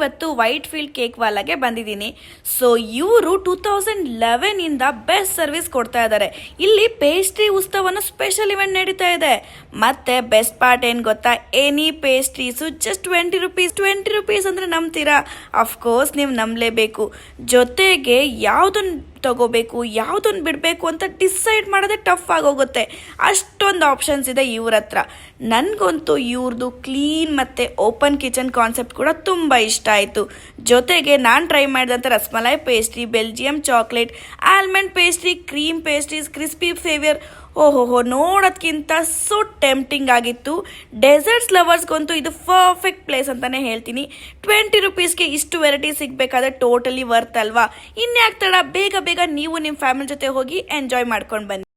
ನಾನಿವತ್ತು white field cake ವಾಲಾಗೆ ಬಂದಿದ್ದೀನಿ. So ಇವರು 2011 ಇಂದ ಬೆಸ್ಟ್ ಸರ್ವಿಸ್ ಕೊಡ್ತಾ ಇದ್ದಾರೆ. ಇಲ್ಲಿ ಪೇಸ್ಟ್ರಿ ಉತ್ಸವನ ಸ್ಪೆಷಲ್ ಇವೆಂಟ್ ನಡೀತಾ ಇದೆ. ಮತ್ತೆ ಬೆಸ್ಟ್ ಪಾರ್ಟ್ ಏನ್ ಗೊತ್ತಾ, ಎನಿ ಪೇಸ್ಟ್ರೀಸು ಜಸ್ಟ್ 20 ರುಪೀಸ್. 20 ರುಪೀಸ್ ಅಂದ್ರೆ ನಂಬ್ತೀರಾ? ಅಫ್ಕೋರ್ಸ್ ನೀವು ನಂಬಲೇಬೇಕು. ಜೊತೆಗೆ ಯಾವ್ದನ್ನ ತಗೋಬೇಕು ಯಾವುದನ್ನು ಬಿಡಬೇಕು ಅಂತ ಡಿಸೈಡ್ ಮಾಡೋದೇ ಟಫ್ ಆಗೋಗುತ್ತೆ. ಅಷ್ಟೊಂದು ಆಪ್ಷನ್ಸ್ ಇದೆ ಇವ್ರ ಹತ್ರ. ನನಗಂತೂ ಇವ್ರದ್ದು ಕ್ಲೀನ್ ಮತ್ತು ಓಪನ್ ಕಿಚನ್ ಕಾನ್ಸೆಪ್ಟ್ ಕೂಡ ತುಂಬ ಇಷ್ಟ ಆಯಿತು. ಜೊತೆಗೆ ನಾನು ಟ್ರೈ ಮಾಡಿದಂಥ rasmalai pastry, Belgium chocolate, almond pastry, cream pastries, crispy saviour, ಓಹೋಹೋ ನೋಡೋದಕ್ಕಿಂತ ಸೊ ಟೆಂಪ್ಟಿಂಗ್ ಆಗಿತ್ತು. ಡೆಸರ್ಟ್ಸ್ ಲವರ್ಸ್ಗಂತೂ ಇದು ಪರ್ಫೆಕ್ಟ್ ಪ್ಲೇಸ್ ಅಂತಲೇ ಹೇಳ್ತೀನಿ. 20 ರುಪೀಸ್ಗೆ ಇಷ್ಟು ವೆರೈಟಿ ಸಿಗಬೇಕಾದ್ರೆ ಟೋಟಲಿ ವರ್ತ್ ಅಲ್ವಾ? ಇನ್ಯಾಕೆ ತಡ, ಬೇಗ ಬೇಗ ನೀವು ನಿಮ್ಮ ಫ್ಯಾಮಿಲಿ ಜೊತೆ ಹೋಗಿ ಎಂಜಾಯ್ ಮಾಡ್ಕೊಂಡು ಬನ್ನಿ.